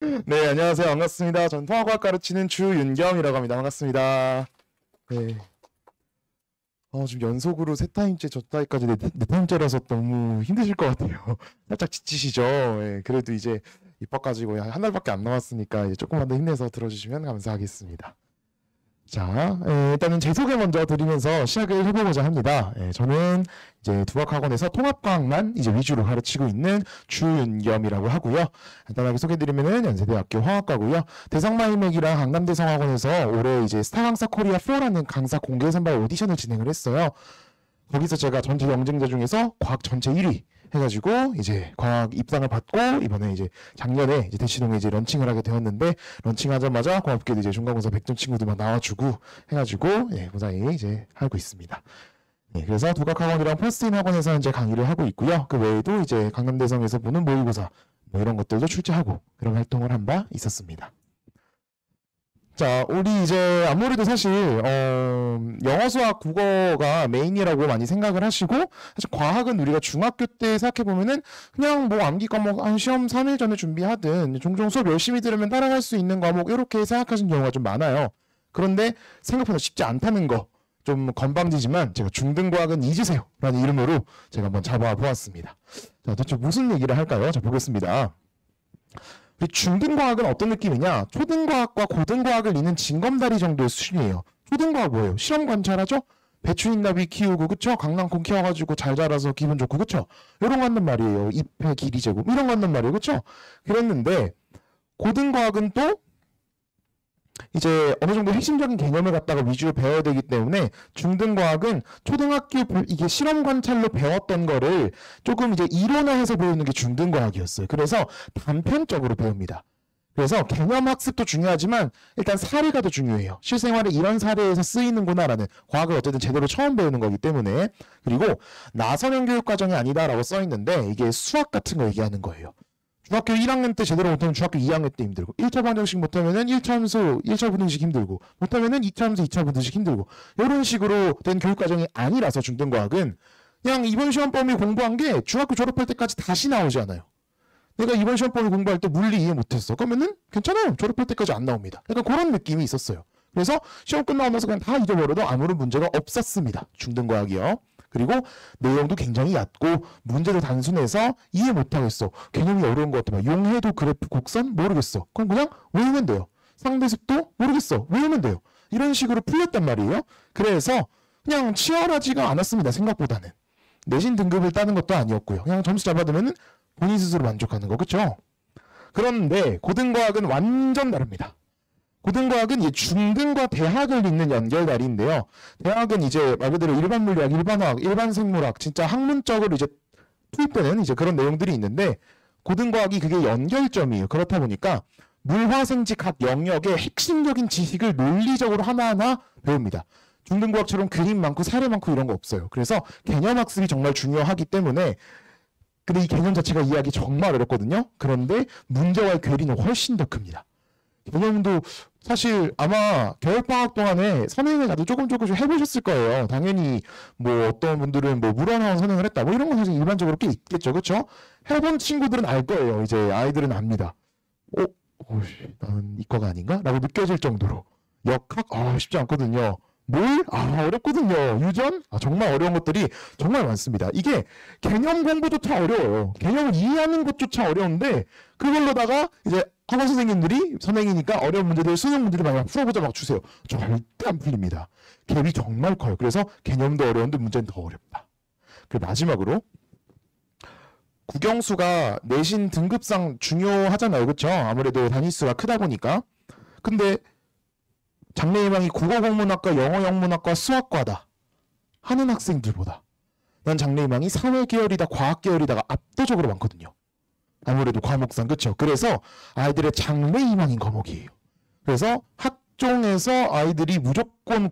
네, 안녕하세요. 반갑습니다. 전 통합과학 가르치는 주윤경이라고 합니다. 반갑습니다. 네. 지금 연속으로 세 타임째, 저 타임까지 네 타임째라서 너무 힘드실 것 같아요. 살짝 지치시죠? 예, 그래도 이제 입학까지 거의 한 달밖에 안 남았으니까 이제 조금만 더 힘내서 들어주시면 감사하겠습니다. 자, 일단은 제 소개 먼저 드리면서 시작을 해보고자 합니다. 저는 이제 두각학원에서 통합과학만 이제 위주로 가르치고 있는 주윤겸이라고 하고요. 간단하게 소개드리면은 연세대학교 화학과고요. 대상마이맥이랑 강남대성학원에서 올해 이제 스타 강사 코리아 4라는 강사 공개 선발 오디션을 진행을 했어요. 거기서 제가 전체 경쟁자 중에서 과학 전체 1위 해가지고 이제 과학 입상을 받고 이번에 이제 작년에 이제 대치동에 이제 런칭을 하게 되었는데 런칭하자마자 고맙게도 이제 중간고사 100점 친구들만 나와주고 해가지고 무사히 이제 하고 있습니다. 그래서 두각학원이랑 퍼스트인 학원에서 이제 강의를 하고 있고요. 그 외에도 이제 강남대성에서 보는 모의고사 뭐 이런 것들도 출제하고 그런 활동을 한 바 있었습니다. 자, 우리 이제 아무래도 사실 영어, 수학, 국어가 메인이라고 많이 생각을 하시고 사실 과학은 우리가 중학교 때 생각해 보면은 그냥 뭐 암기 과목 한 시험 3일 전에 준비하든 종종 수업 열심히 들으면 따라갈 수 있는 과목 이렇게 생각하시는 경우가 좀 많아요. 그런데 생각보다 쉽지 않다는 거 좀 건방지지만 제가 중등과학은 잊으세요 라는 이름으로 제가 한번 잡아보았습니다. 자, 도대체 무슨 얘기를 할까요? 자, 보겠습니다. 우리 중등과학은 어떤 느낌이냐? 초등과학과 고등과학을 잇는 징검다리 정도의 수준이에요. 초등과학 뭐예요? 실험 관찰하죠? 배추인나비 키우고 그쵸? 강낭콩 키워가지고 잘 자라서 기분 좋고 그쵸? 이런 거 한단 말이에요. 잎의 길이 제곱 이런 거 한단 말이에요. 그쵸? 그랬는데 고등과학은 또 이제 어느 정도 핵심적인 개념을 갖다가 위주로 배워야 되기 때문에 중등과학은 초등학교 이게 실험 관찰로 배웠던 거를 조금 이제 이론화해서 배우는 게 중등과학이었어요. 그래서 단편적으로 배웁니다. 그래서 개념 학습도 중요하지만 일단 사례가 더 중요해요. 실생활에 이런 사례에서 쓰이는구나라는 과학을 어쨌든 제대로 처음 배우는 거기 때문에. 그리고 나선형 교육과정이 아니다라고 써있는데 이게 수학 같은 거 얘기하는 거예요. 중학교 1학년 때 제대로 못하면 중학교 2학년 때 힘들고 1차 방정식 못하면은 1차 함수 1차 분등식 힘들고 못하면은 2차 함수 2차 분등식 힘들고 이런 식으로 된 교육과정이 아니라서 중등과학은 그냥 이번 시험 범위 공부한 게 중학교 졸업할 때까지 다시 나오지 않아요. 내가 이번 시험 범위 공부할 때 물리 이해 못했어. 그러면은 괜찮아요. 졸업할 때까지 안 나옵니다. 약간 그런 느낌이 있었어요. 그래서 시험 끝나고 나서 그냥 다 잊어버려도 아무런 문제가 없었습니다. 중등과학이요. 그리고 내용도 굉장히 얕고 문제도 단순해서 이해 못하겠어. 개념이 어려운 것 같아. 용해도 그래프 곡선 모르겠어. 그럼 그냥 외우면 돼요. 상대습도 모르겠어. 외우면 돼요. 이런 식으로 풀렸단 말이에요. 그래서 그냥 치열하지가 않았습니다. 생각보다는. 내신 등급을 따는 것도 아니었고요. 그냥 점수 잡아두면 본인 스스로 만족하는 거. 그렇죠? 그런데 고등과학은 완전 다릅니다. 고등과학은 이 중등과 대학을 잇는 연결다리인데요. 대학은 이제 말 그대로 일반 물리학, 일반 화학, 일반 생물학, 진짜 학문적으로 이제 투입되는 이제 그런 내용들이 있는데 고등과학이 그게 연결점이에요. 그렇다 보니까 물화생지 각 영역의 핵심적인 지식을 논리적으로 하나하나 배웁니다. 중등과학처럼 그림 많고 사례 많고 이런 거 없어요. 그래서 개념 학습이 정말 중요하기 때문에 근데 이 개념 자체가 이해하기 정말 어렵거든요. 그런데 문제와의 괴리는 훨씬 더 큽니다. 개념도 사실 아마 겨울방학 동안에 선행을 다들 조금씩 해보셨을 거예요. 당연히 뭐 어떤 분들은 뭐 물어나온 선행을 했다 뭐 이런 건 사실 일반적으로 꽤 있겠죠. 그렇죠? 해본 친구들은 알 거예요. 이제 아이들은 압니다. 나는 이과가 아닌가? 라고 느껴질 정도로 역학? 쉽지 않거든요. 뭘? 어렵거든요. 유전? 정말 어려운 것들이 정말 많습니다. 이게 개념 공부조차 어려워요. 개념을 이해하는 것조차 어려운데 그걸로다가 이제 학원 선생님들이 선생이니까 어려운 문제들, 수능 문제들 많이 풀어보자 막 주세요. 절대 안 풀립니다. 갭이 정말 커요. 그래서 개념도 어려운데 문제는 더 어렵다. 그리고 마지막으로 국영수가 내신 등급상 중요하잖아요. 그렇죠? 아무래도 단위수가 크다 보니까. 근데 장래희망이 국어국문학과, 영어영문학과, 수학과다 하는 학생들보다 난 장래희망이 사회계열이다, 과학계열이다가 압도적으로 많거든요. 아무래도 과목상 그렇죠. 그래서 아이들의 장래희망인 과목이에요. 그래서 학종에서 아이들이 무조건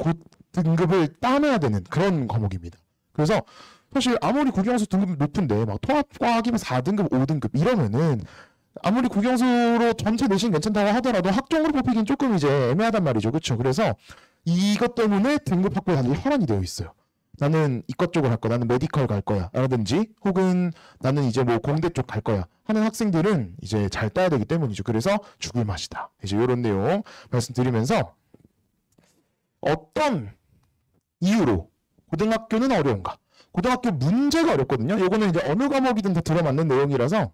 등급을 따내야 되는 그런 과목입니다. 그래서 사실 아무리 국영수 등급이 높은데 막 통합과학이면 4등급, 5등급 이러면은 아무리 국영수로 전체 내신 괜찮다고 하더라도 학종으로 뽑히긴 조금 이제 애매하단 말이죠. 그렇죠? 그래서 이것 때문에 등급 확보에 단지 혈안이 되어 있어요. 나는 이과 쪽을 갈 거야. 나는 메디컬 갈 거야. 라든지 혹은 나는 이제 뭐 공대 쪽 갈 거야. 하는 학생들은 이제 잘 따야 되기 때문이죠. 그래서 죽을 맛이다. 이제 이런 내용 말씀드리면서 어떤 이유로 고등학교는 어려운가? 고등학교 문제가 어렵거든요. 요거는 이제 어느 과목이든 다 들어맞는 내용이라서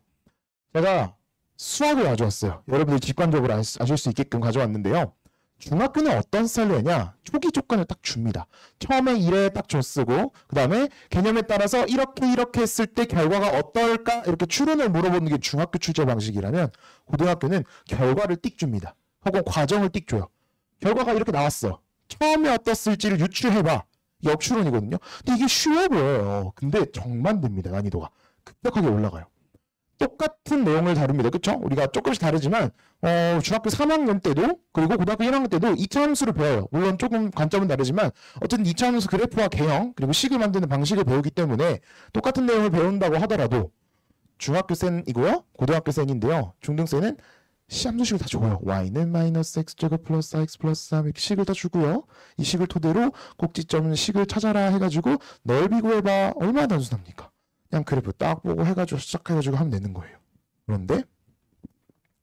제가 수학을 가져왔어요. 여러분들 직관적으로 아실 수 있게끔 가져왔는데요. 중학교는 어떤 스타일로 하냐? 초기 조건을 딱 줍니다. 처음에 1에 딱 줬쓰고 그 다음에 개념에 따라서 이렇게 했을 때 결과가 어떨까? 이렇게 추론을 물어보는 게 중학교 출제 방식이라면 고등학교는 결과를 띡 줍니다. 혹은 과정을 띡 줘요. 결과가 이렇게 나왔어. 처음에 어떻을지를 유추해봐. 역추론이거든요. 근데 이게 쉬워 보여요. 근데 정반대입니다. 난이도가. 급격하게 올라가요. 똑같은 내용을 다룹니다. 그쵸? 우리가 조금씩 다르지만 중학교 3학년 때도 그리고 고등학교 1학년 때도 2차 함수를 배워요. 물론 조금 관점은 다르지만 어쨌든 2차 함수 그래프와 개형 그리고 식을 만드는 방식을 배우기 때문에 똑같은 내용을 배운다고 하더라도 중학교 센이고요. 고등학교 센인데요. 중등 센은 함수식을 다 줘요. y는 마이너스 x제곱 플러스 x 플러스 3 이렇게 식을 다 주고요. 이 식을 토대로 꼭지점 식을 찾아라 해가지고 넓이 구해봐. 얼마나 단순합니까? 그냥 그래프 딱 보고 해가지고 시작해가지고 하면 되는 거예요. 그런데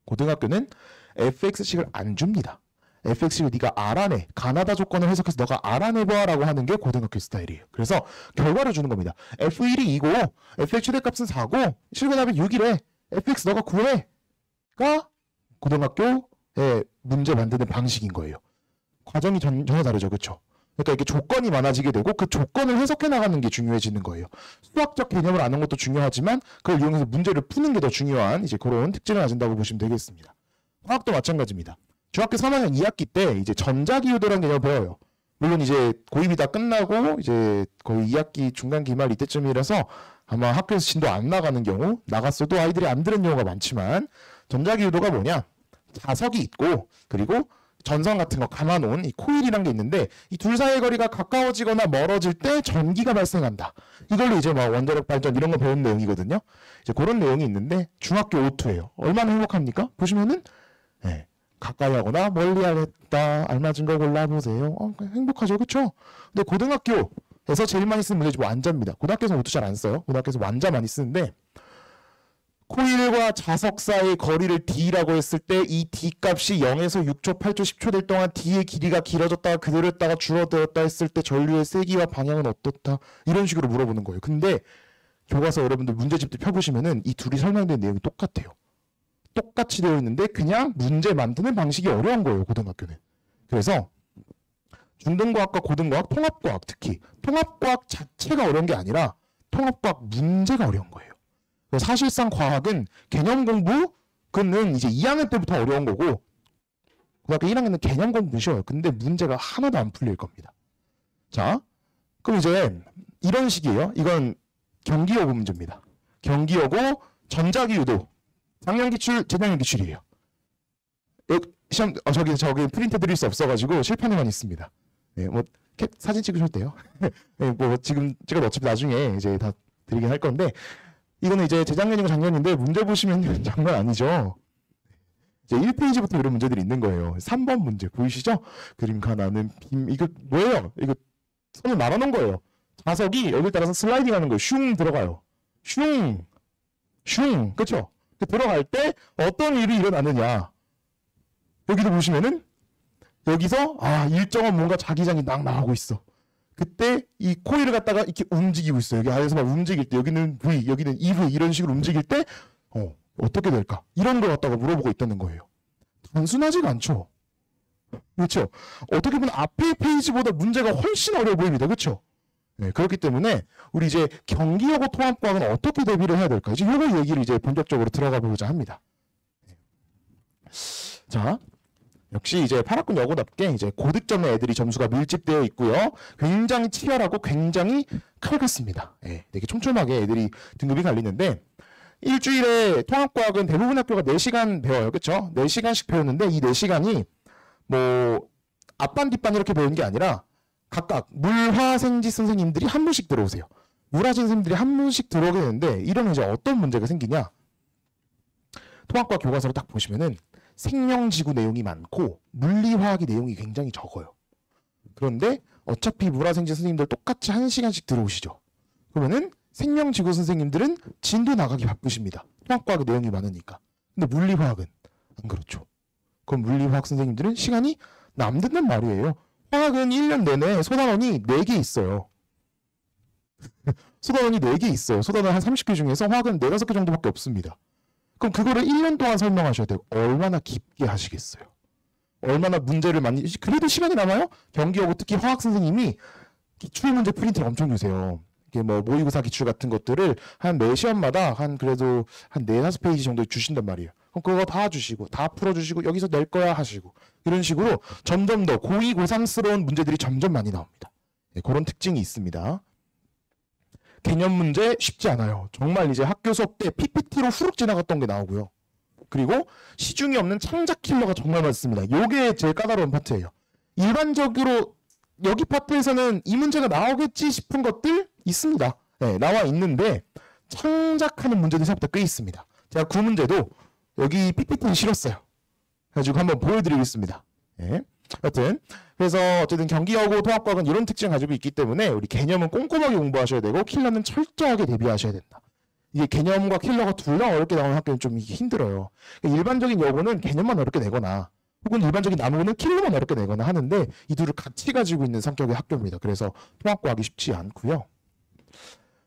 고등학교는 fx식을 안 줍니다. fx식을 네가 알아내. 가나다 조건을 해석해서 너가 알아내봐 라고 하는 게 고등학교 스타일이에요. 그래서 결과를 주는 겁니다. f1이 2고 fx 최대값은 4고 실근합이 6이래. fx 너가 구해가 고등학교의 문제 만드는 방식인 거예요. 과정이 전혀 다르죠. 그렇죠? 그러니까 이게 조건이 많아지게 되고 그 조건을 해석해 나가는 게 중요해지는 거예요. 수학적 개념을 아는 것도 중요하지만 그걸 이용해서 문제를 푸는 게 더 중요한 이제 그런 특징을 가진다고 보시면 되겠습니다. 화학도 마찬가지입니다. 중학교 3학년 2학기 때 이제 전자기후도라는 개념을 배워요. 물론 이제 고입이 다 끝나고 이제 거의 2학기 중간 기말 이때쯤이라서 아마 학교에서 진도 안 나가는 경우 나갔어도 아이들이 안 들은 경우가 많지만 전자기후도가 뭐냐? 자석이 있고 그리고 전선 같은 거 감아놓은 이 코일이란 게 있는데 이 둘 사이의 거리가 가까워지거나 멀어질 때 전기가 발생한다. 이걸로 이제 막 원자력 발전 이런 거 배운 내용이거든요. 이제 그런 내용이 있는데 중학교 5투예요. 얼마나 행복합니까? 보시면은 네, 가까이 하거나 멀리 하겠다. 알맞은 거 골라보세요. 행복하죠, 그렇죠? 근데 고등학교에서 제일 많이 쓰는 문제지 완자입니다. 고등학교에서 5투 잘 안 써요. 고등학교에서 완자 많이 쓰는데 코일과 자석 사이의 거리를 D라고 했을 때 이 D 값이 0에서 6초, 8초, 10초 될 동안 D의 길이가 길어졌다가 그대로였다가 줄어들었다 했을 때 전류의 세기와 방향은 어떻다? 이런 식으로 물어보는 거예요. 근데 교과서 여러분들 문제집들 펴보시면은 이 둘이 설명된 내용이 똑같아요. 똑같이 되어 있는데 그냥 문제 만드는 방식이 어려운 거예요. 고등학교는. 그래서 중등과학과 고등과학, 통합과학 특히 통합과학 자체가 어려운 게 아니라 통합과학 문제가 어려운 거예요. 사실상 과학은 개념 공부는 이제 2학년 때부터 어려운 거고 고등학교 1학년은 개념 공부 쉬워요. 근데 문제가 하나도 안 풀릴 겁니다. 자, 그럼 이제 이런 식이에요. 이건 경기여고 문제입니다. 경기여고 전자기유도 작년 기출, 재작년 기출이에요. 시험 저기 프린트 드릴 수 없어가지고 실판에만 있습니다. 네, 뭐 사진 찍으셔도 돼요. 네, 뭐 지금 제가 어차피 나중에 이제 다 드리긴 할 건데. 이거는 이제 재작년이고 작년인데 문제 보시면 장난 아니죠. 이제 1페이지부터 이런 문제들이 있는 거예요. 3번 문제 보이시죠? 그림 하나는 빔 이거 뭐예요? 이거 손을 말아놓은 거예요. 자석이 여기 따라서 슬라이딩 하는 거예요. 슝 들어가요. 슝 그쵸? 들어갈 때 어떤 일이 일어나느냐. 여기도 보시면은 여기서 일정한 뭔가 자기장이 막 나오고 있어. 그때 이 코일을 갖다가 이렇게 움직이고 있어요. 여기 안에서 막 움직일 때 여기는 V, 여기는 EV 이런 식으로 움직일 때 어떻게 될까? 이런 걸 갖다가 물어보고 있다는 거예요. 단순하지가 않죠. 그렇죠? 어떻게 보면 앞의 페이지보다 문제가 훨씬 어려워 보입니다. 그렇죠? 네, 그렇기 때문에 우리 이제 경기여고 통합과학은 어떻게 대비를 해야 될까? 이제 이거 얘기를 이제 본격적으로 들어가 보고자 합니다. 자. 역시 이제 8학군 여고답게 이제 고득점의 애들이 점수가 밀집되어 있고요. 굉장히 치열하고 굉장히 칼같습니다. 예, 되게 촘촘하게 애들이 등급이 갈리는데 일주일에 통합과학은 대부분 학교가 4시간 배워요. 그렇죠? 4시간씩 배우는데 이 4시간이 뭐 앞반 뒷반 이렇게 배우는 게 아니라 각각 물화생지 선생님들이 한 분씩 들어오세요. 물화생 선생님들이 한 분씩 들어오게 되는데 이러면 이제 어떤 문제가 생기냐? 통합과학 교과서를 딱 보시면은 생명지구 내용이 많고 물리화학의 내용이 굉장히 적어요. 그런데 어차피 물화생지 선생님들 똑같이 1시간씩 들어오시죠. 그러면은 생명지구 선생님들은 진도 나가기 바쁘십니다. 통합과학 내용이 많으니까. 근데 물리화학은 안 그렇죠. 그럼 물리화학 선생님들은 시간이 남는단 말이에요. 화학은 1년 내내 소단원이 4개 있어요. 소단원이 4개 있어요. 소단원 한 30개 중에서 화학은 4, 5개 정도밖에 없습니다. 그럼 그거를 1년 동안 설명하셔야 돼요. 얼마나 깊게 하시겠어요. 얼마나 문제를 많이, 그래도 시간이 남아요? 경기하고 특히 화학 선생님이 기출문제 프린트를 엄청 주세요. 이게 뭐 모의고사 기출 같은 것들을 한 매 시험마다 그래도 한 4, 5페이지 정도 주신단 말이에요. 그럼 그거 다 주시고 다 풀어주시고 여기서 낼 거야 하시고 이런 식으로 점점 더 고위고상스러운 문제들이 점점 많이 나옵니다. 네, 그런 특징이 있습니다. 개념 문제 쉽지 않아요. 정말 이제 학교 수업 때 PPT로 후룩 지나갔던 게 나오고요. 그리고 시중에 없는 창작 킬러가 정말 많습니다. 요게 제일 까다로운 파트예요. 일반적으로 여기 파트에서는 이 문제가 나오겠지 싶은 것들 있습니다. 네, 나와 있는데 창작하는 문제들이 생각보다 꽤 있습니다. 제가 그 문제도 여기 PPT를 실었어요. 그래가지고 한번 보여드리겠습니다. 네. 여튼 그래서 어쨌든 경기하고 통합과학은 이런 특징을 가지고 있기 때문에 우리 개념은 꼼꼼하게 공부하셔야 되고 킬러는 철저하게 대비하셔야 된다. 이게 개념과 킬러가 둘 다 어렵게 나오는 학교는 좀 이게 힘들어요. 그러니까 일반적인 여고는 개념만 어렵게 내거나 혹은 일반적인 남고는 킬러만 어렵게 내거나 하는데 이 둘을 같이 가지고 있는 성격의 학교입니다. 그래서 통합과학이 쉽지 않고요.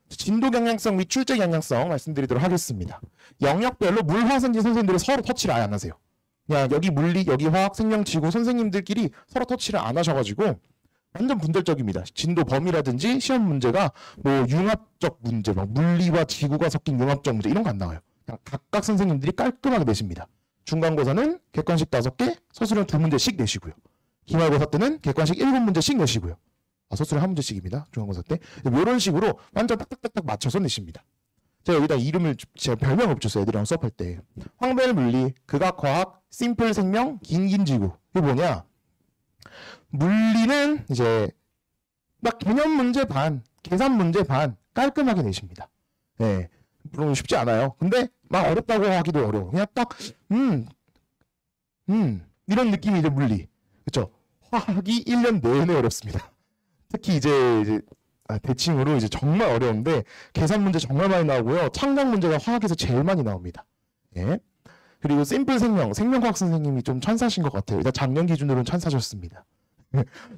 진도 경향성 및 출제 경향성 말씀드리도록 하겠습니다. 영역별로 물화생지 선생님들이 서로 터치를 아예 안 하세요. 그냥 여기 물리, 여기 화학, 생명, 지구 선생님들끼리 서로 터치를 안 하셔가지고 완전 분별적입니다. 진도 범위라든지 시험 문제가 뭐 융합적 문제, 막 물리와 지구가 섞인 융합적 문제 이런 거 안 나와요. 그냥 각각 선생님들이 깔끔하게 내십니다. 중간고사는 객관식 5개, 서술은 2문제씩 내시고요. 기말고사 때는 객관식 7문제씩 내시고요. 서술은 1문제씩입니다. 중간고사 때. 이런 식으로 완전 딱딱딱딱 맞춰서 내십니다. 제가 여기다 이름을 제가 별명을 붙였어요. 애들이랑 수업할 때. 황벨 물리, 극악화학, 심플 생명, 긴긴 지구. 이게 뭐냐? 물리는 이제 막 개념 문제 반, 계산 문제 반 깔끔하게 내십니다. 네, 물론 쉽지 않아요. 근데 막 어렵다고 하기도 어려워. 그냥 딱 이런 느낌이 이제 물리. 그렇죠? 화학이 1년 내내 어렵습니다. 특히 이제 대칭으로 이제 정말 어려운데 계산 문제 정말 많이 나오고요. 창작 문제가 화학에서 제일 많이 나옵니다. 예. 그리고 심플 생명과학 선생님이 좀 천사신 것 같아요. 일단 작년 기준으로는 천사셨습니다.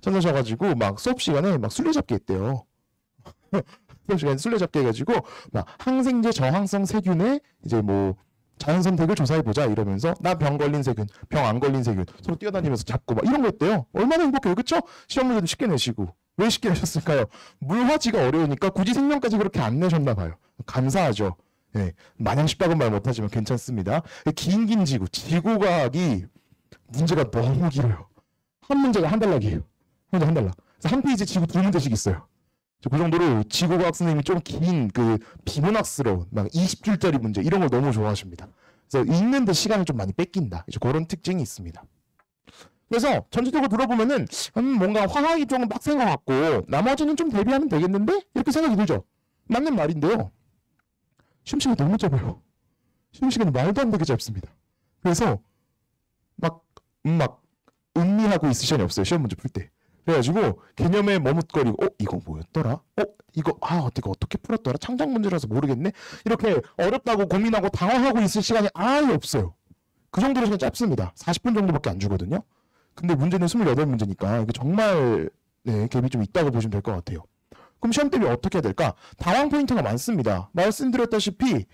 천사셔가지고 막 수업 시간에 막 술래잡기 했대요. 수업 시간에 술래잡기 해가지고 막 항생제 저항성 세균의 이제 뭐 자연 선택을 조사해 보자 이러면서 나 병 걸린 세균, 병 안 걸린 세균 서로 뛰어다니면서 잡고 막 이런 거 했대요. 얼마나 행복해요, 그렇죠? 시험 문제도 쉽게 내시고. 왜 쉽게 내셨을까요? 물화지가 어려우니까 굳이 생명까지 그렇게 안 내셨나 봐요. 감사하죠. 네, 마냥 쉽다고는 말 못하지만 괜찮습니다. 긴 지구, 지구과학이 문제가 너무 길어요. 한 문제가 한 달락이에요. 한 달락. 그래서 한 페이지 지구 2문제씩 있어요. 그 정도로 지구과학 선생님이 좀 긴 그 비문학스러운 막 20줄짜리 문제 이런 걸 너무 좋아하십니다. 그래서 읽는데 시간을 좀 많이 뺏긴다. 그런 특징이 있습니다. 그래서 전체적으로 들어보면은 뭔가 화학이 조금 빡센 것 같고 나머지는 좀 대비하면 되겠는데 이렇게 생각이 들죠. 맞는 말인데요. 시험 시간이 너무 짧아요. 시험 시간이 말도 안 되게 짧습니다. 그래서 막 음미하고 있을 시간이 없어요. 시험 문제 풀 때. 그래가지고 개념에 머뭇거리고 이거 뭐였더라? 이거 어떻게 풀었더라? 창작 문제라서 모르겠네? 이렇게 어렵다고 고민하고 당황하고 있을 시간이 아예 없어요. 그 정도로 시간 짧습니다. 40분 정도밖에 안 주거든요. 근데 문제는 28문제니까 이게 정말 갭이 좀 있다고 보시면 될 것 같아요. 그럼 시험 대비 어떻게 해야 될까? 당황 포인트가 많습니다. 말씀드렸다시피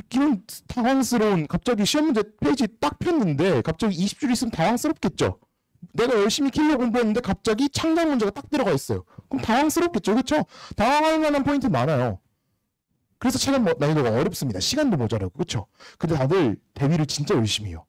기분 당황스러운 갑자기 시험 문제 페이지 딱 폈는데 갑자기 20줄 있으면 당황스럽겠죠. 내가 열심히 킬러 공부했는데 갑자기 창작 문제가 딱 들어가 있어요. 그럼 당황스럽겠죠. 그렇죠? 당황할 만한 포인트 많아요. 그래서 체감 난이도가 어렵습니다. 시간도 모자라고. 그렇죠? 근데 다들 대비를 진짜 열심히 해요.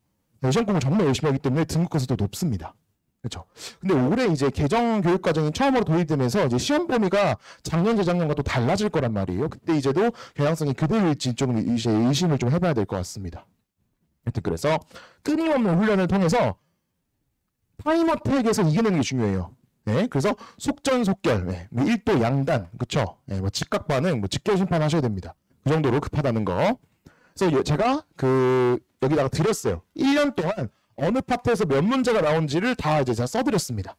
시험 공부 정말 열심히 하기 때문에 등급컷도 높습니다. 그렇죠? 근데 올해 이제 개정 교육 과정이 처음으로 도입되면서 이제 시험 범위가 작년 재작년과 또 달라질 거란 말이에요. 그때 이제도 경향성이 그대로일지 좀 이제 의심을 좀 해봐야 될 것 같습니다. 하여튼 그래서 끊임없는 훈련을 통해서 타임어택에서 이기는 게 중요해요. 네, 그래서 속전속결, 1도 양단, 그렇죠? 뭐 직각 반응, 뭐 직결 심판 하셔야 됩니다. 그 정도로 급하다는 거. 그래서 제가 여기다가 드렸어요. 1년 동안 어느 파트에서 몇 문제가 나온지를 다 이제 제가 써드렸습니다.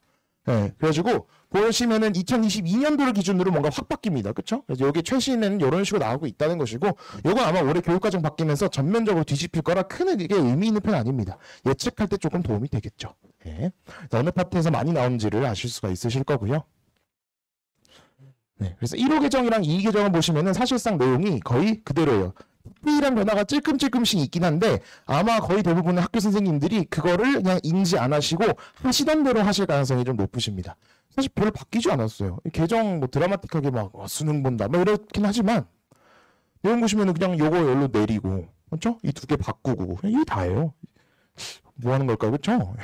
예, 그래가지고 보시면은 2022년도를 기준으로 뭔가 확 바뀝니다. 그쵸? 그래서 여기 최신에는 이런 식으로 나오고 있다는 것이고, 이건 아마 올해 교육과정 바뀌면서 전면적으로 뒤집힐 거라 크게 의미 있는 편 아닙니다. 예측할 때 조금 도움이 되겠죠. 예. 어느 파트에서 많이 나오는지를 아실 수가 있으실 거고요. 네, 그래서 1호 계정이랑 2호 계정을 보시면은 사실상 내용이 거의 그대로예요. 특별한 변화가 찔끔찔끔씩 있긴 한데 아마 거의 대부분의 학교 선생님들이 그거를 그냥 인지 안 하시고 하시던 대로 하실 가능성이 좀 높으십니다. 사실 별로 바뀌지 않았어요. 계정 뭐 드라마틱하게 막 수능 본다 뭐 이렇긴 하지만 내용 보시면은 그냥 요거 열로 내리고 그렇죠? 이 두 개 바꾸고 그냥 이게 다예요. 뭐 하는 걸까요? 그렇죠?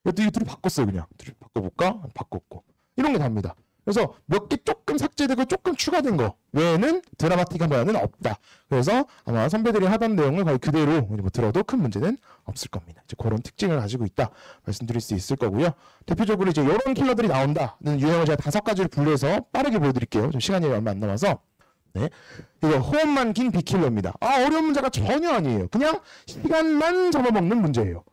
이 둘이 바꿨어요. 그냥 둘이 바꿔볼까? 바꿨고 이런 게 답니다. 그래서 몇 개 조금 삭제되고 조금 추가된 거 외에는 드라마틱한 변화는 없다. 그래서 아마 선배들이 하던 내용을 거의 그대로 뭐 들어도 큰 문제는 없을 겁니다. 이제 그런 특징을 가지고 있다 말씀드릴 수 있을 거고요. 대표적으로 이제 이런 킬러들이 나온다는 유형을 제가 5가지를 분류해서 빠르게 보여드릴게요. 좀 시간이 얼마 안 남아서. 네, 이거 호흡만 긴 비킬러입니다. 어려운 문제가 전혀 아니에요. 그냥 시간만 잡아먹는 문제예요.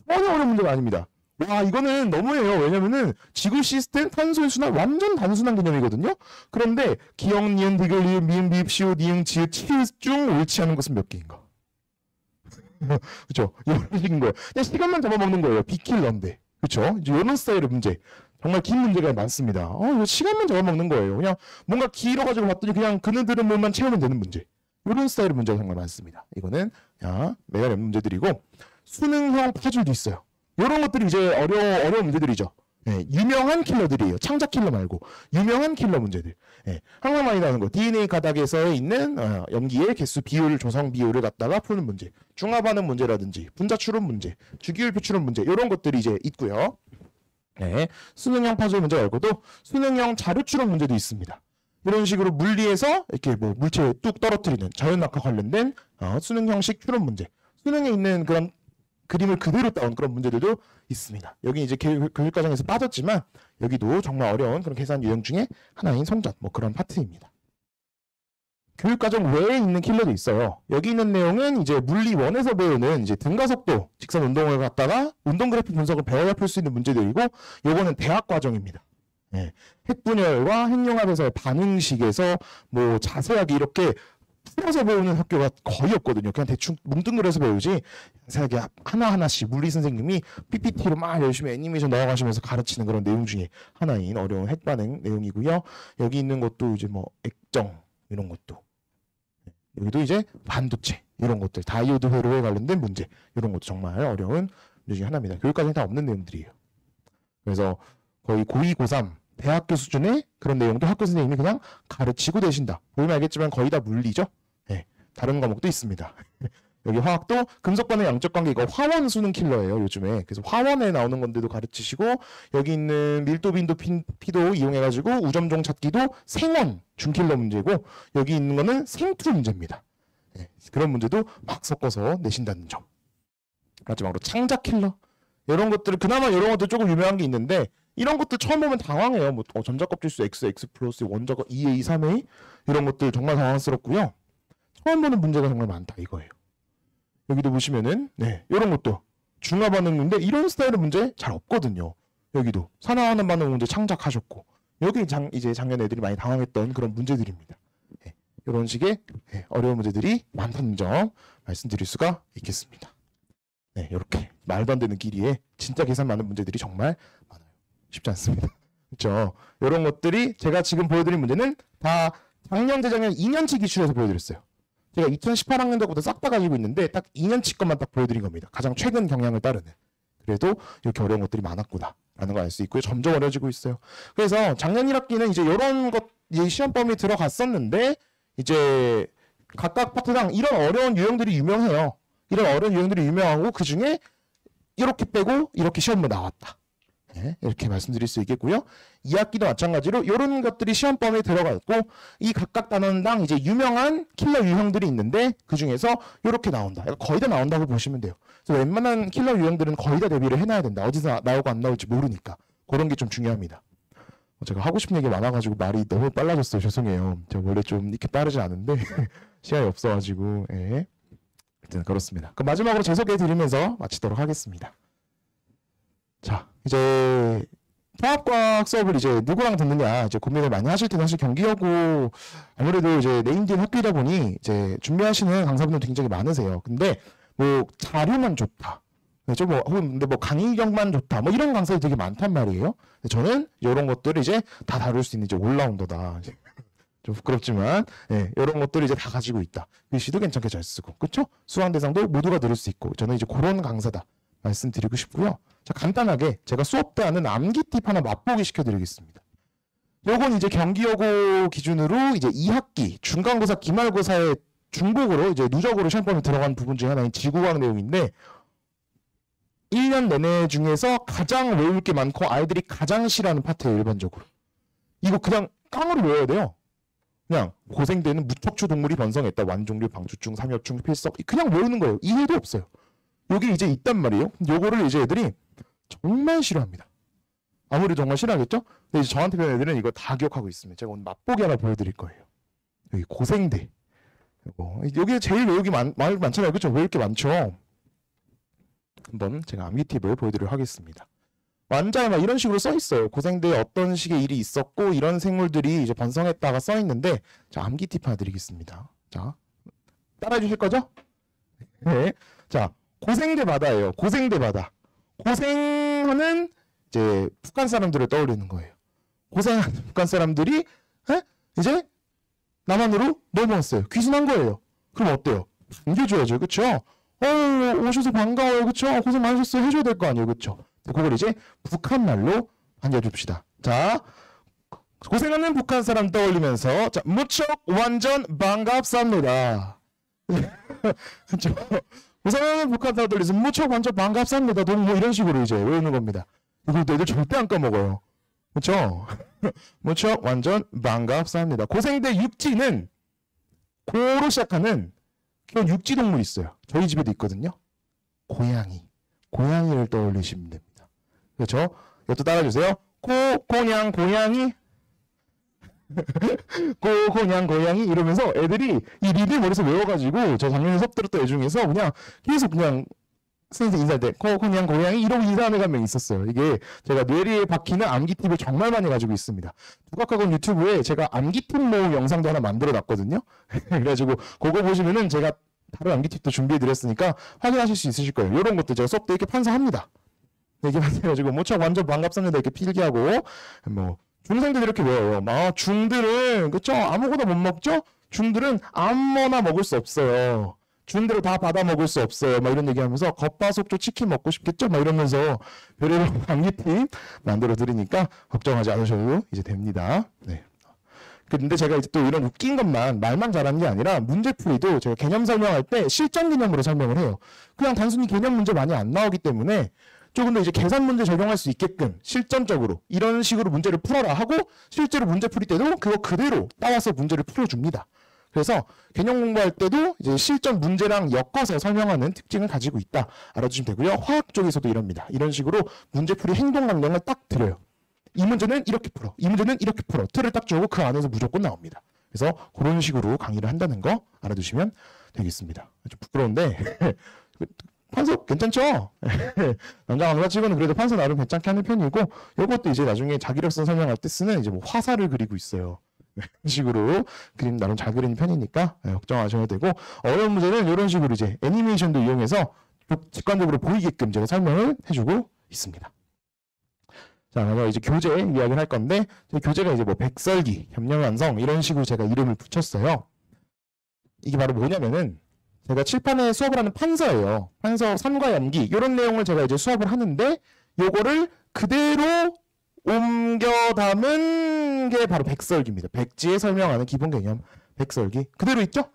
전혀 어려운 문제가 아닙니다. 와, 이거는 너무해요. 왜냐면은 지구 시스템 탄소의 순환 완전 단순한 개념이거든요. 그런데 기역, 니은, 디귿, 리을, 미음, 비읍, 시옷, 이응, 지읒, 치읓 중 옳지 않은 것은 몇 개인가? 그렇죠? 이런 식인 거예요. 그냥 시간만 잡아먹는 거예요. 비킬러인데. 그렇죠? 이제 이런 스타일의 문제. 정말 긴 문제가 많습니다. 이거 시간만 잡아먹는 거예요. 그냥 뭔가 길어가지고 봤더니 그냥 그네들은 뭐만 채우면 되는 문제. 이런 스타일의 문제가 정말 많습니다. 이거는 매달 없는 문제들이고 수능형 파줄도 있어요. 이런 것들이 이제 어려운 문제들이죠. 예, 유명한 킬러들이에요. 창작 킬러 말고 유명한 킬러 문제들. 예, 항상 많이 나오는 거. DNA 가닥에서 있는 염기의 개수 비율, 조성 비율을 갖다가 푸는 문제. 중합하는 문제라든지 분자 추론 문제, 주기율표 추론 문제 이런 것들이 이제 있고요. 네, 수능형 파줄 문제 말고도 수능형 자료 추론 문제도 있습니다. 이런 식으로 물리에서 이렇게 뭐 물체 뚝 떨어뜨리는 자연낙하 관련된 수능 형식 추론 문제. 수능에 있는 그런 그림을 그대로 따온 그런 문제들도 있습니다. 여기 이제 교육과정에서 빠졌지만 여기도 정말 어려운 그런 계산 유형 중에 하나인 성전 뭐 그런 파트입니다. 교육과정 외에 있는 킬러도 있어요. 여기 있는 내용은 이제 물리 1에서 배우는 이제 등가속도 직선 운동을 갖다가 운동 그래프 분석을 배워야 풀 수 있는 문제들이고 요거는 대학 과정입니다. 예, 핵분열과 핵융합에서의 반응식에서 뭐 자세하게 이렇게 풀어서 배우는 학교가 거의 없거든요. 그냥 대충 뭉뚱그려서 배우지 자세하게 하나하나씩 물리 선생님이 PPT로 막 열심히 애니메이션 넣어가시면서 가르치는 그런 내용 중에 하나인 어려운 핵반응 내용이고요. 여기 있는 것도 이제 뭐 액정 이런 것도 여기도 이제 반도체 이런 것들 다이오드 회로에 관련된 문제 이런 것도 정말 어려운 문제 중에 하나입니다. 교육과정에 다 없는 내용들이에요. 그래서 거의 고2, 고3 대학교 수준의 그런 내용도 학교 선생님이 그냥 가르치고 계신다. 보면 알겠지만 거의 다 물리죠. 네, 다른 과목도 있습니다. 여기 화학도 금속관의 양적 관계 이거 화원 수능 킬러예요 요즘에. 그래서 화원에 나오는 건데도 가르치시고 여기 있는 밀도 빈도 피도 이용해가지고 우점종 찾기도 생원 중킬러 문제고 여기 있는 거는 생투 문제입니다. 네, 그런 문제도 막 섞어서 내신다는 점. 마지막으로 창작 킬러 이런 것들 그나마 이런 것들 조금 유명한 게 있는데 이런 것들 처음 보면 당황해요. 뭐 전자껍질수 X, X 플러스 원자가 2A, 3A 이런 것들 정말 당황스럽고요. 처음 보는 문제가 정말 많다 이거예요. 여기도 보시면은 이런 것도 중화반응인데 이런 스타일의 문제 잘 없거든요. 여기도 산화하는 반응 문제 창작하셨고 여기 이제 작년 애들이 많이 당황했던 그런 문제들입니다. 이런 식의 어려운 문제들이 많다는 점 말씀드릴 수가 있겠습니다. 네, 이렇게 말도 안 되는 길이에 진짜 계산 많은 문제들이 정말 많아요. 쉽지 않습니다. 그렇죠? 이런 것들이 제가 지금 보여드린 문제는 다 작년, 재작년 2년치 기출해서 보여드렸어요. 제가 2018학년도부터 싹 다 가지고 있는데 딱 2년치 것만 딱 보여드린 겁니다. 가장 최근 경향을 따르는. 그래도 이렇게 어려운 것들이 많았구나 라는 걸 알 수 있고요. 점점 어려워지고 있어요. 그래서 작년 1학기는 이제 이런 것 시험 범위 들어갔었는데 이제 각각 파트당 이런 어려운 유형들이 유명해요. 이런 어려운 유형들이 유명하고 그 중에 이렇게 빼고 이렇게 시험도 나왔다. 네, 이렇게 말씀드릴 수 있겠고요. 2학기도 마찬가지로 이런 것들이 시험 범위에 들어갔고 이 각각 단원당 이제 유명한 킬러 유형들이 있는데 그 중에서 이렇게 나온다. 거의 다 나온다고 보시면 돼요. 그래서 웬만한 킬러 유형들은 거의 다 대비를 해놔야 된다. 어디서 나오고 안 나올지 모르니까 그런 게 좀 중요합니다. 제가 하고 싶은 얘기 많아가지고 말이 너무 빨라졌어요. 죄송해요. 제가 원래 좀 이렇게 빠르지 않은데 시간이 없어가지고 그렇습니다. 그럼 마지막으로 제 소개해 드리면서 마치도록 하겠습니다. 자, 이제 통합과학 수업을 이제 누구랑 듣느냐 이제 고민을 많이 하실 텐데 사실 경기여고 아무래도 이제 네임드인 학교이다 보니 이제 준비하시는 강사분들 굉장히 많으세요. 근데 뭐 자료만 좋다. 그렇죠? 뭐 혹은 근데 뭐 강의경만 좋다. 뭐 이런 강사들이 되게 많단 말이에요. 근데 저는 이런 것들을 이제 다 다룰 수 있는 이제 올라운더다. 이제 좀 부끄럽지만 예, 이런 것들을 이제 다 가지고 있다. 글씨도 괜찮게 잘 쓰고 그렇죠? 수강 대상도 모두가 들을 수 있고 저는 이제 그런 강사다 말씀드리고 싶고요. 자, 간단하게 제가 수업 때 하는 암기 팁 하나 맛보기 시켜드리겠습니다. 요건 이제 경기여고 기준으로 이제 2학기 중간고사 기말고사의 중복으로 이제 누적으로 시험범위 들어간 부분 중에 하나인 지구과학 내용인데 1년 내내 중에서 가장 외울 게 많고 아이들이 가장 싫어하는 파트예요. 일반적으로. 이거 그냥 깡으로 외워야 돼요. 그냥 고생되는 무척추 동물이 번성했다. 완종류, 방추충, 삼엽충, 필석 그냥 외우는 거예요. 이해도 없어요. 요게 이제 있단 말이에요. 요거를 이제 애들이 정말 싫어합니다. 아무리 정말 싫어하겠죠? 근데 이제 저한테 배운 애들은 이거 다 기억하고 있습니다. 제가 오늘 맛보기 하나 보여드릴 거예요. 여기 고생대. 여기에 제일 외우기 많잖아요. 그렇죠? 외울 게 많죠? 한번 제가 암기 팁을 보여드리도록 하겠습니다. 완자에 막 이런 식으로 써 있어요. 고생대에 어떤 식의 일이 있었고 이런 생물들이 이제 번성했다가 써 있는데 자, 암기 팁 하나 드리겠습니다. 자, 따라해 주실 거죠? 네. 자, 고생대 바다예요. 고생대 바다. 고생하는 이제 북한 사람들을 떠올리는 거예요. 고생하는 북한 사람들이 이제 남한으로 넘어왔어요. 귀순한 거예요. 그럼 어때요? 반겨줘야죠. 그쵸? 오셔서 반가워요. 그쵸? 고생 많으셨어요. 해줘야 될 거 아니에요. 그쵸? 그걸 이제 북한 말로 반겨줍시다. 자, 고생하는 북한 사람 떠올리면서 자, 무척 완전 반갑습니다. 그쵸? 고생하는 북한 사람 떠올리면서 무척 완전 반갑습니다. 뭐 이런 식으로 이제 외우는 겁니다. 이거 애들 절대 안 까먹어요. 그쵸? 무척 완전 반갑습니다. 고생대 육지는 고로 시작하는 그런 육지 동물이 있어요. 저희 집에도 있거든요. 고양이. 고양이를 떠올리시면 됩니다. 그렇죠? 이것도 따라주세요. 고냥 고양이. 고냥 고양이 이러면서 애들이 이 리듬 머리에서 외워가지고 저 작년에 수업 들었던 애 중에서 그냥 계속 그냥 선생님 인사할 때 고냥 고양이 이러고 인사하는 한 명 있었어요. 이게 제가 뇌리에 박히는 암기 팁을 정말 많이 가지고 있습니다. 국악학원 유튜브에 제가 암기 팁 모음 영상도 하나 만들어 놨거든요. 그래가지고 그거 보시면은 제가 다른 암기 팁도 준비해 드렸으니까 확인하실 수 있으실 거예요. 이런 것도 제가 수업 때 이렇게 판사합니다. 이렇게 판사해가지고 무척 완전 반갑습니다 이렇게 필기하고 뭐 중생들 이렇게 외워요. 막 중들은 그쵸? 아무거나 못 먹죠? 중들은 아무거나 먹을 수 없어요. 중대로 다 받아 먹을 수 없어요. 막 이런 얘기하면서 겉바속촉 치킨 먹고 싶겠죠? 막 이러면서 별의별 암기팁 만들어 드리니까 걱정하지 않으셔도 이제 됩니다. 네. 근데 제가 이제 또 이런 웃긴 것만 말만 잘하는 게 아니라 문제풀이도 제가 개념 설명할 때 실전 개념으로 설명을 해요. 그냥 단순히 개념 문제 많이 안 나오기 때문에 조금 더 이제 계산 문제 적용할 수 있게끔 실전적으로 이런 식으로 문제를 풀어라 하고 실제로 문제 풀이 때도 그거 그대로 따와서 문제를 풀어줍니다. 그래서 개념 공부할 때도 이제 실전 문제랑 엮어서 설명하는 특징을 가지고 있다. 알아주시면 되고요. 화학 쪽에서도 이럽니다. 이런 식으로 문제풀이 행동 강령을 딱 드려요. 이 문제는 이렇게 풀어. 이 문제는 이렇게 풀어. 틀을 딱 주고 그 안에서 무조건 나옵니다. 그래서 그런 식으로 강의를 한다는 거 알아두시면 되겠습니다. 좀 부끄러운데 판서 괜찮죠? 남자 강사 치고는 그래도 판서 나름 괜찮게 하는 편이고 이것도 이제 나중에 자기력서 설명할 때 쓰는 이제 뭐 화살을 그리고 있어요. 이런 식으로 그림 나름 잘 그리는 편이니까 걱정하셔도 되고 어려운 문제는 이런 식으로 이제 애니메이션도 이용해서 직관적으로 보이게끔 제가 설명을 해주고 있습니다. 자, 그래서 이제 교재 이야기를 할 건데 교재가 이제 뭐 백설기, 협력완성 이런 식으로 제가 이름을 붙였어요. 이게 바로 뭐냐면은 제가 칠판에 수업을 하는 판서예요. 판서 3과 연기 이런 내용을 제가 이제 수업을 하는데 요거를 그대로 옮겨 담은 게 바로 백설기입니다. 백지에 설명하는 기본 개념 백설기 그대로 있죠?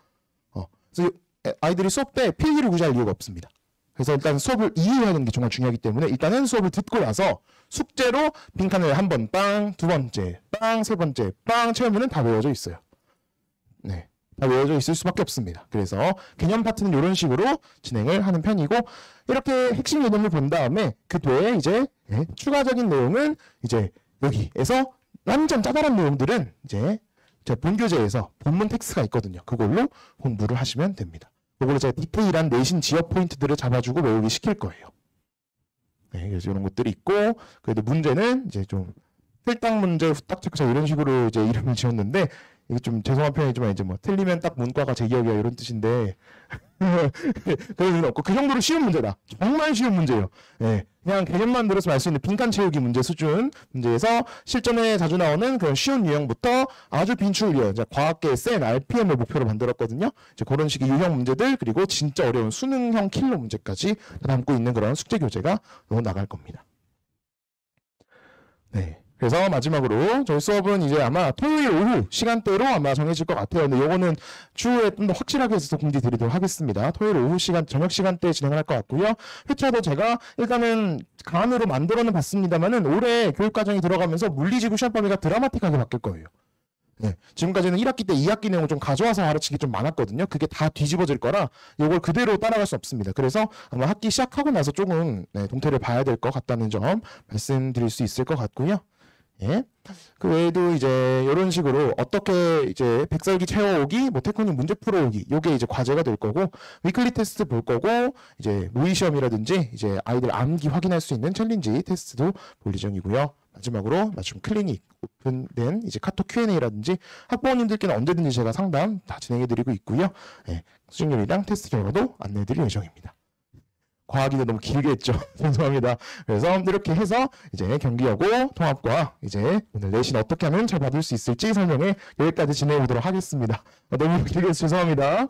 그래서 아이들이 수업 때 필기를 굳이 할 이유가 없습니다. 그래서 일단 수업을 이해하는 게 정말 중요하기 때문에 일단은 수업을 듣고 나서 숙제로 빈칸을 한 번 빵, 두 번째 빵, 세 번째 빵 채우면은 다 외워져 있어요. 네. 다 외워져 있을 수밖에 없습니다. 그래서 개념 파트는 이런 식으로 진행을 하는 편이고 이렇게 핵심 개념을 본 다음에 그 뒤에 이제 추가적인 내용은 이제 여기에서 완전 짜잘한 내용들은 이제 제 본교재에서 본문 텍스트가 있거든요. 그걸로 공부를 하시면 됩니다. 그걸로 제가 디테일한 내신 지역 포인트들을 잡아주고 외우기 시킬 거예요. 네, 그래서 이런 것들이 있고, 그래도 문제는 이제 좀 필당 문제, 후딱 체크자 이런 식으로 이제 이름을 지었는데, 이게 좀 죄송한 표현이지만 이제 뭐 틀리면 딱 문과가 제기억이야 이런 뜻인데 그런 의미는 없고 그 정도로 쉬운 문제다. 정말 쉬운 문제예요. 예, 그냥 개념만 들어서 알 수 있는 빈칸 채우기 문제 수준 문제에서 실전에 자주 나오는 그런 쉬운 유형부터 아주 빈출 유형, 과학계의 센 RPM을 목표로 만들었거든요. 이제 그런 식의 유형 문제들 그리고 진짜 어려운 수능형 킬러 문제까지 담고 있는 그런 숙제 교재가 나갈 겁니다. 네. 그래서 마지막으로 저희 수업은 이제 아마 토요일 오후 시간대로 아마 정해질 것 같아요. 근데 요거는 추후에 좀 더 확실하게 해서 공지 드리도록 하겠습니다. 토요일 오후 시간, 저녁 시간대에 진행을 할 것 같고요. 회차도 제가 일단은 강한으로 만들어는 봤습니다만은 올해 교육과정이 들어가면서 물리지구 시험 범위가 드라마틱하게 바뀔 거예요. 네, 지금까지는 1학기 때 2학기 내용을 좀 가져와서 가르치기 좀 많았거든요. 그게 다 뒤집어질 거라 이걸 그대로 따라갈 수 없습니다. 그래서 아마 학기 시작하고 나서 조금 동태를 봐야 될 것 같다는 점 말씀드릴 수 있을 것 같고요. 예. 그 외에도 이제 이런 식으로 어떻게 이제 백설기 채워오기, 뭐 테크닉 문제 풀어오기, 요게 이제 과제가 될 거고, 위클리 테스트 볼 거고, 이제 모의 시험이라든지 이제 아이들 암기 확인할 수 있는 챌린지 테스트도 볼 예정이고요. 마지막으로 맞춤 클리닉 오픈된 이제 카톡 Q&A라든지 학부모님들께는 언제든지 제가 상담 다 진행해드리고 있고요. 예, 수익률이랑 테스트 결과도 안내해드릴 예정입니다. 과학이도 너무 길게 했죠. 죄송합니다. 그래서 이렇게 해서 이제 경기여고 통합과 이제 오늘 내신 어떻게 하면 잘 받을 수 있을지 설명에 여기까지 진행해 보도록 하겠습니다. 너무 길게 해서 죄송합니다.